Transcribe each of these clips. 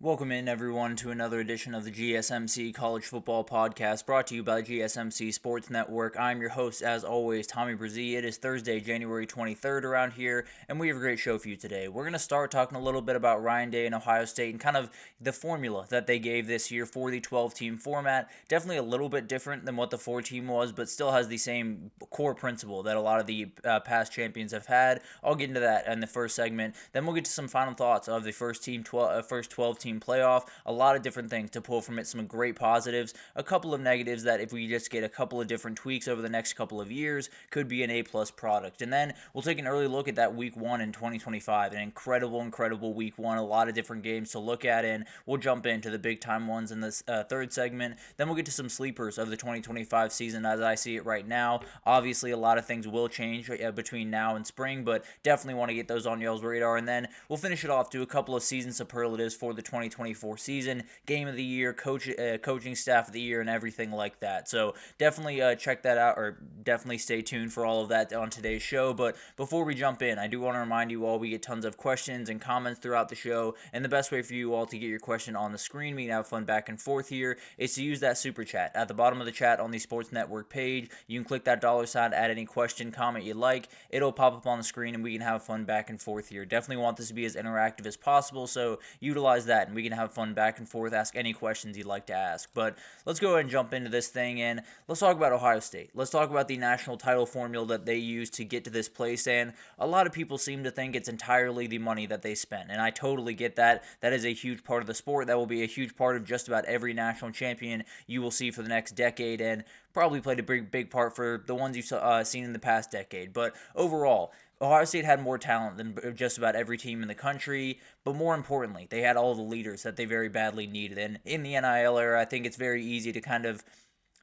Welcome in, everyone, to another edition of the GSMC College Football Podcast, brought to you by GSMC Sports Network. I'm your host, as always, Tommy Brzee. It is Thursday, January 23rd around here, and we have a great show for you today. We're going to start talking a little bit about Ryan Day and Ohio State and kind of the formula that they gave this year for the 12-team format. Definitely a little bit different than what the 4-team was, but still has the same core principle that a lot of the past champions have had. I'll get into that in the first segment. Then we'll get to some final thoughts of the first 12-team playoff. A lot of different things to pull from it. Some great positives, a couple of negatives that if we just get a couple of different tweaks over the next couple of years could be an A-plus product. And then we'll take an early look at that week 1 in 2025. An incredible week 1. A lot of different games to look at, and we'll jump into the big time ones in this third segment. Then we'll get to some sleepers of the 2025 season as I see it right now. Obviously, a lot of things will change between now and spring, but definitely want to get those on y'all's radar. And then we'll finish it off, do a couple of season superlatives for the 2024 season, game of the year, coaching staff of the year, and everything like that. So definitely check that out, or definitely stay tuned for all of that on today's show. But before we jump in, I do want to remind you all we get tons of questions and comments throughout the show, and the best way for you all to get your question on the screen, we can have fun back and forth here, is to use that super chat. At the bottom of the chat on the Sports Network page, you can click that $, add any question, comment you like. It'll pop up on the screen, and we can have fun back and forth here. Definitely want this to be as interactive as possible, so utilize that, and we can have fun back and forth, ask any questions you'd like to ask. But let's go ahead and jump into this thing, and let's talk about Ohio State. Let's talk about the national title formula that they used to get to this place, and a lot of people seem to think it's entirely the money that they spent, and I totally get that. That is a huge part of the sport. That will be a huge part of just about every national champion you will see for the next decade, and probably played a big part for the ones you've seen in the past decade. But overall, Ohio State had more talent than just about every team in the country, but more importantly, they had all the leaders that they very badly needed. And in the NIL era, I think it's very easy to kind of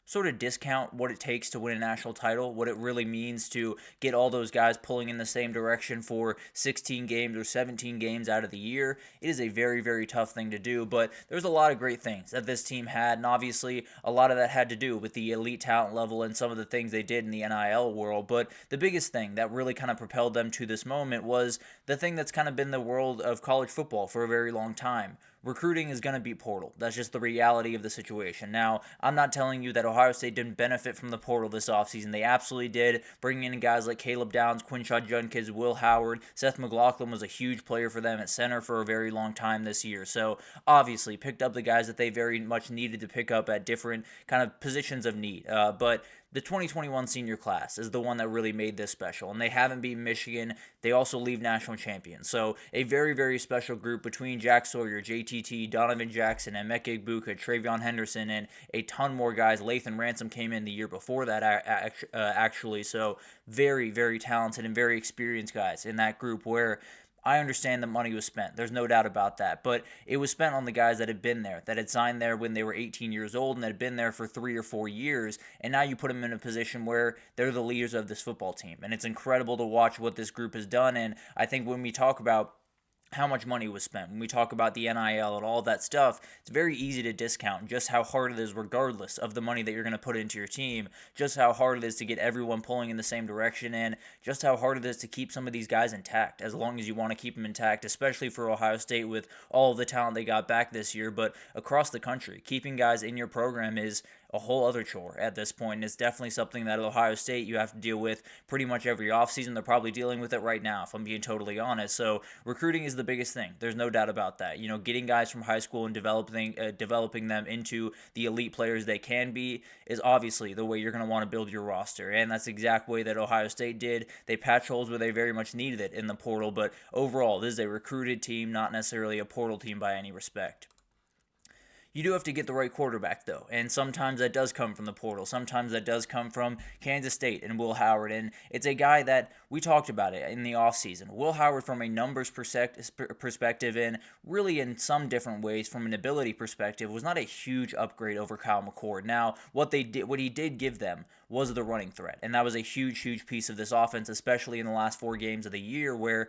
sort of discount what it takes to win a national title, what it really means to get all those guys pulling in the same direction for 16 games or 17 games out of the year. It is a very tough thing to do, but there's a lot of great things that this team had, and obviously a lot of that had to do with the elite talent level and some of the things they did in the NIL world. But the biggest thing that really kind of propelled them to this moment was the thing that's kind of been the world of college football for a very long time. Recruiting is going to beat portal. That's just the reality of the situation. Now, I'm not telling you that Ohio State didn't benefit from the portal this offseason. They absolutely did, bringing in guys like Caleb Downs, Quinshon Judkins, Will Howard. Seth McLaughlin was a huge player for them at center for a very long time this year. So, obviously, picked up the guys that they very much needed to pick up at different kind of positions of need. But the 2021 senior class is the one that really made this special, and they haven't beaten Michigan. They also leave national champions. So a very special group between Jack Sawyer, JTT, Donovan Jackson, Emeka Egbuka, Travion Henderson, and a ton more guys. Lathan Ransom came in the year before that, actually. So very talented and very experienced guys in that group where I understand the money was spent. There's no doubt about that. But it was spent on the guys that had been there, that had signed there when they were 18 years old and that had been there for 3 or 4 years. And now you put them in a position where they're the leaders of this football team. And it's incredible to watch what this group has done. And I think when we talk about how much money was spent, when we talk about the NIL and all that stuff, it's very easy to discount just how hard it is, regardless of the money that you're going to put into your team, just how hard it is to get everyone pulling in the same direction, and just how hard it is to keep some of these guys intact, as long as you want to keep them intact, especially for Ohio State with all of the talent they got back this year. But across the country, keeping guys in your program is a whole other chore at this point, and it's definitely something that at Ohio State you have to deal with pretty much every offseason. They're probably dealing with it right now, if I'm being totally honest. So recruiting is the biggest thing. There's no doubt about that. You know, getting guys from high school and developing them into the elite players they can be is obviously the way you're going to want to build your roster, and that's the exact way that Ohio State did. They patched holes where they very much needed it in the portal, but overall, this is a recruited team, not necessarily a portal team by any respect. You do have to get the right quarterback, though, and sometimes that does come from the portal. Sometimes that does come from Kansas State and Will Howard, and it's a guy that we talked about it in the offseason. Will Howard, from a numbers perspective and really in some different ways from an ability perspective, was not a huge upgrade over Kyle McCord. Now, what he did give them was the running threat, and that was a huge piece of this offense, especially in the last 4 games of the year where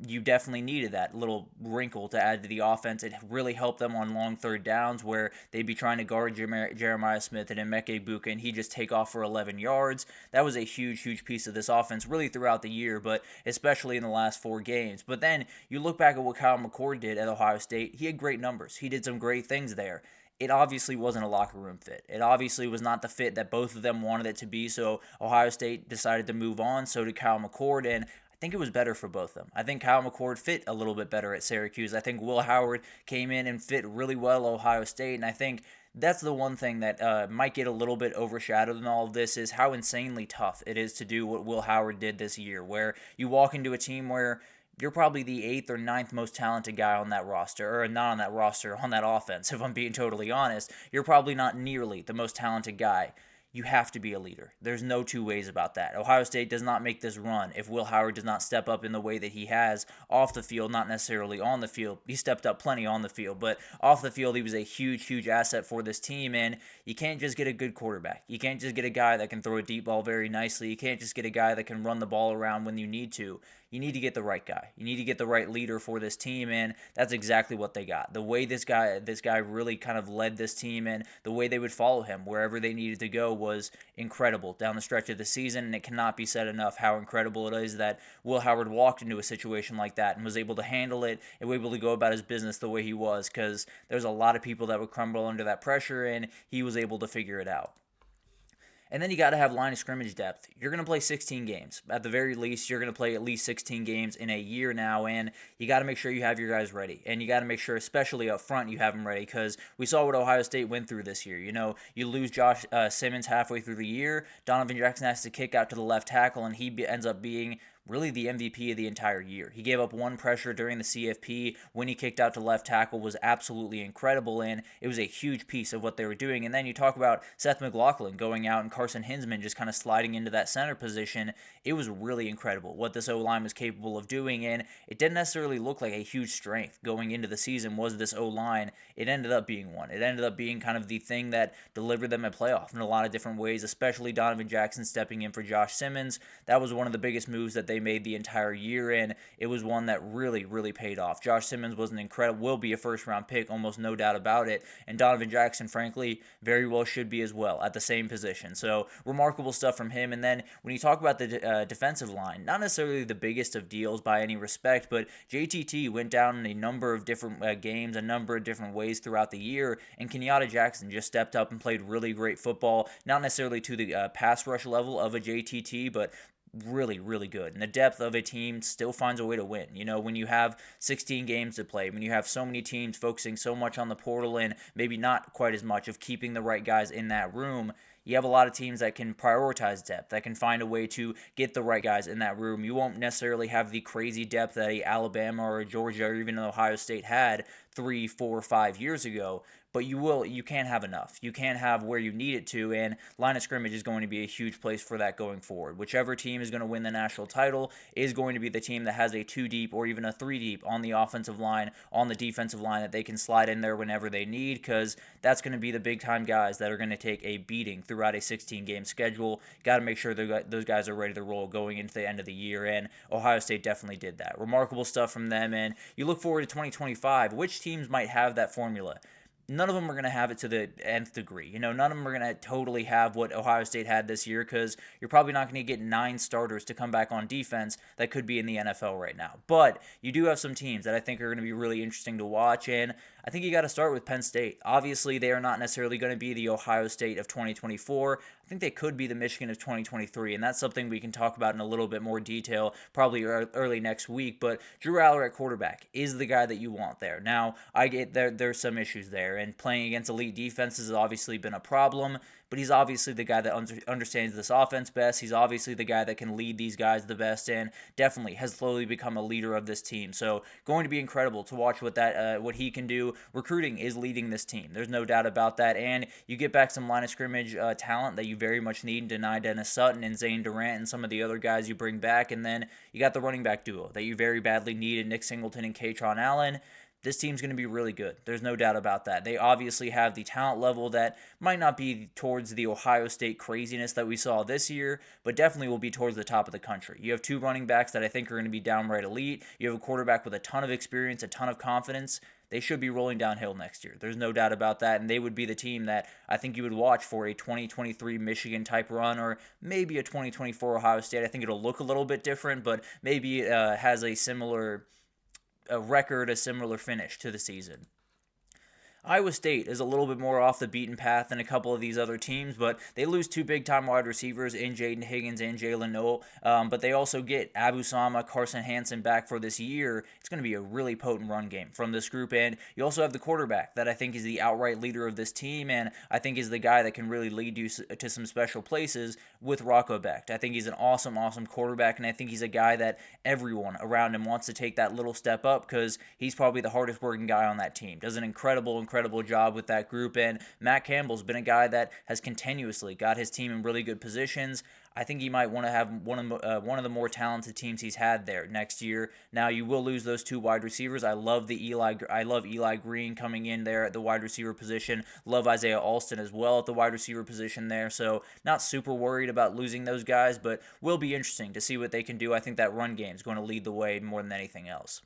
you definitely needed that little wrinkle to add to the offense. It really helped them on long third downs where they'd be trying to guard Jeremiah Smith and Emeka Egbuka, and he'd just take off for 11 yards. That was a huge, huge piece of this offense really throughout the year, but especially in the last 4 games. But then you look back at what Kyle McCord did at Ohio State. He had great numbers. He did some great things there. It obviously wasn't a locker room fit. It obviously was not the fit that both of them wanted it to be, so Ohio State decided to move on. So did Kyle McCord, and I think it was better for both of them. I think Kyle McCord fit a little bit better at Syracuse. I think Will Howard came in and fit really well at Ohio State, and I think that's the one thing that might get a little bit overshadowed in all of this is how insanely tough it is to do what Will Howard did this year, where you walk into a team where you're probably the 8th or ninth most talented guy on that roster, or not on that roster, on that offense, if I'm being totally honest. You're probably not nearly the most talented guy. You have to be a leader. There's no two ways about that. Ohio State does not make this run if Will Howard does not step up in the way that he has off the field, not necessarily on the field. He stepped up plenty on the field, but off the field, he was a huge, huge asset for this team, and you can't just get a good quarterback. You can't just get a guy that can throw a deep ball very nicely. You can't just get a guy that can run the ball around when you need to. You need to get the right guy. You need to get the right leader for this team, and that's exactly what they got. The way this guy really kind of led this team, and the way they would follow him wherever they needed to go was incredible down the stretch of the season, and it cannot be said enough how incredible it is that Will Howard walked into a situation like that and was able to handle it and was able to go about his business the way he was, because there's a lot of people that would crumble under that pressure, and he was able to figure it out. And then you got to have line of scrimmage depth. You're going to play 16 games. At the very least, you're going to play at least 16 games in a year now, and you got to make sure you have your guys ready. And you got to make sure, especially up front, you have them ready, because we saw what Ohio State went through this year. You know, you lose Josh Simmons halfway through the year. Donovan Jackson has to kick out to the left tackle, and he ends up being really the MVP of the entire year. He gave up one pressure during the CFP when he kicked out to left tackle, was absolutely incredible, and it was a huge piece of what they were doing. And then you talk about Seth McLaughlin going out and Carson Hinsman just kind of sliding into that center position. It was really incredible what this O-line was capable of doing, and it didn't necessarily look like a huge strength going into the season was this O-line. It ended up being one. It ended up being kind of the thing that delivered them a playoff in a lot of different ways, especially Donovan Jackson stepping in for Josh Simmons. That was one of the biggest moves that they made the entire year, and it was one that really, really paid off. Josh Simmons was will be a first-round pick, almost no doubt about it, and Donovan Jackson, frankly, very well should be as well at the same position. So remarkable stuff from him. And then when you talk about the defensive line, not necessarily the biggest of deals by any respect, but JTT went down in a number of different games, a number of different ways throughout the year, and Kenyatta Jackson just stepped up and played really great football, not necessarily to the pass rush level of a JTT, but really, really good. And the depth of a team still finds a way to win. You know, when you have 16 games to play, when you have so many teams focusing so much on the portal and maybe not quite as much of keeping the right guys in that room, you have a lot of teams that can prioritize depth, that can find a way to get the right guys in that room. You won't necessarily have the crazy depth that a Alabama or a Georgia or even Ohio State had 3, 4, 5 years ago, but you can't have enough. You can't have where you need it to, and line of scrimmage is going to be a huge place for that going forward. Whichever team is going to win the national title is going to be the team that has a 2 deep or even a 3 deep on the offensive line, on the defensive line that they can slide in there whenever they need, because that's going to be the big-time guys that are going to take a beating throughout a 16-game schedule. Got to make sure those guys are ready to roll going into the end of the year, and Ohio State definitely did that. Remarkable stuff from them, and you look forward to 2025. Which teams might have that formula? None of them are going to have it to the nth degree. You know, none of them are going to totally have what Ohio State had this year, because you're probably not going to get 9 starters to come back on defense that could be in the NFL right now. But you do have some teams that I think are going to be really interesting to watch, and I think you got to start with Penn State. Obviously, they are not necessarily going to be the Ohio State of 2024. I think they could be the Michigan of 2023, and that's something we can talk about in a little bit more detail probably early next week. But Drew Aller at quarterback is the guy that you want there. Now, I get there's some issues there, and playing against elite defenses has obviously been a problem, but he's obviously the guy that understands this offense best. He's obviously the guy that can lead these guys the best, and definitely has slowly become a leader of this team. So going to be incredible to watch what he can do. Recruiting is leading this team. There's no doubt about that, and you get back some line of scrimmage talent that you very much need in Denai Dennis Sutton and Zane Durant and some of the other guys you bring back, and then you got the running back duo that you very badly need in Nick Singleton and Kaytron Allen. this team's going to be really good. There's no doubt about that. They obviously have the talent level that might not be towards the Ohio State craziness that we saw this year, but definitely will be towards the top of the country. You have two running backs that I think are going to be downright elite. You have a quarterback with a ton of experience, a ton of confidence. They should be rolling downhill next year. There's no doubt about that, and they would be the team that I think you would watch for a 2023 Michigan-type run or maybe a 2024 Ohio State. I think it'll look a little bit different, but maybe it has a similar record, a similar finish to the season. Iowa State is a little bit more off the beaten path than a couple of these other teams, but they lose two big-time wide receivers in Jaden Higgins and Jalen Noel, but they also get Abu Sama, Carson Hansen back for this year. It's going to be a really potent run game from this group, and you also have the quarterback that I think is the outright leader of this team, and I think is the guy that can really lead you to some special places with Rocco Becht. I think he's an awesome quarterback, and I think he's a guy that everyone around him wants to take that little step up because he's probably the hardest working guy on that team. Does an incredible job with that group, and Matt Campbell's been a guy that has continuously got his team in really good positions. I think he might want to have one of the more talented teams he's had there next year. Now you will lose those two wide receivers. I love Eli Green coming in there at the wide receiver position. Love Isaiah Alston as well at the wide receiver position there. So not super worried about losing those guys, but will be interesting to see what they can do. I think that run game is going to lead the way more than anything else.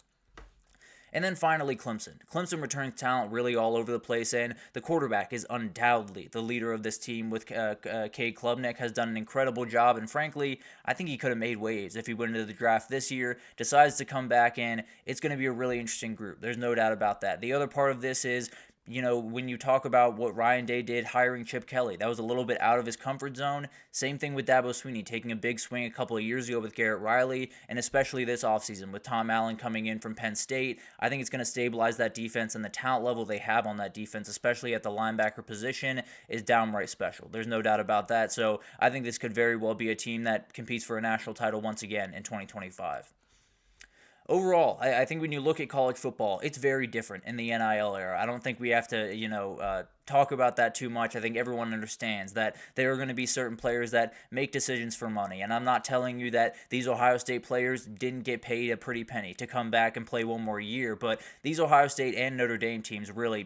And then finally, Clemson. Clemson returns talent really all over the place, and the quarterback is undoubtedly the leader of this team with Cade Klubnik, has done an incredible job, and frankly, I think he could have made waves if he went into the draft this year, decides to come back in. It's going to be a really interesting group. There's no doubt about that. The other part of this is, when you talk about what Ryan Day did hiring Chip Kelly, that was a little bit out of his comfort zone. Same thing with Dabo Swinney, taking a big swing a couple of years ago with Garrett Riley, and especially this offseason with Tom Allen coming in from Penn State. I think it's going to stabilize that defense, and the talent level they have on that defense, especially at the linebacker position, is downright special. There's no doubt about that. So I think this could very well be a team that competes for a national title once again in 2025. Overall, I think when you look at college football, it's very different in the NIL era. I don't think we have to, talk about that too much. I think everyone understands that there are going to be certain players that make decisions for money, and I'm not telling you that these Ohio State players didn't get paid a pretty penny to come back and play one more year, but these Ohio State and Notre Dame teams really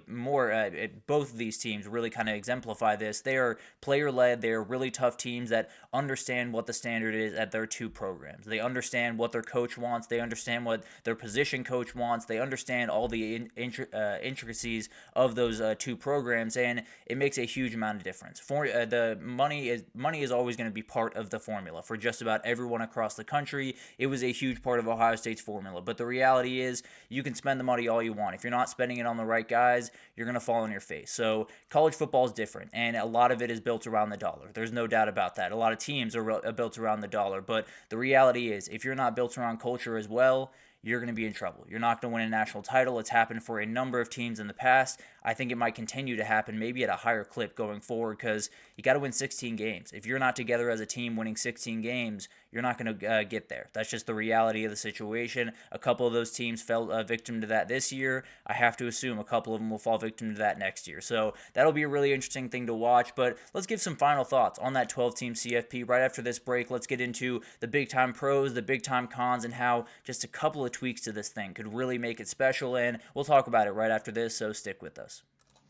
both of these teams really kind of exemplify this. They are player-led. They are really tough teams that understand what the standard is at their two programs. They understand what their coach wants. They understand what their position coach wants. They understand all the intricacies of those two programs, and it makes a huge amount of difference. For the money is always going to be part of the formula for just about everyone across the country. It was a huge part of Ohio State's formula, but the reality is you can spend the money all you want. If you're not spending it on the right guys, you're going to fall on your face. So college football is different, and a lot of it is built around the dollar. There's no doubt about that. A lot of teams are built around the dollar, but the reality is if you're not built around culture as well, you're going to be in trouble. You're not going to win a national title. It's happened for a number of teams in the past. I think it might continue to happen maybe at a higher clip going forward because you got to win 16 games. If you're not together as a team winning 16 games, you're not going to get there. That's just the reality of the situation. A couple of those teams fell victim to that this year. I have to assume a couple of them will fall victim to that next year. So that'll be a really interesting thing to watch. But let's give some final thoughts on that 12-team CFP. Right after this break, let's get into the big-time pros, the big-time cons, and how just a couple of tweaks to this thing could really make it special. And we'll talk about it right after this, so stick with us.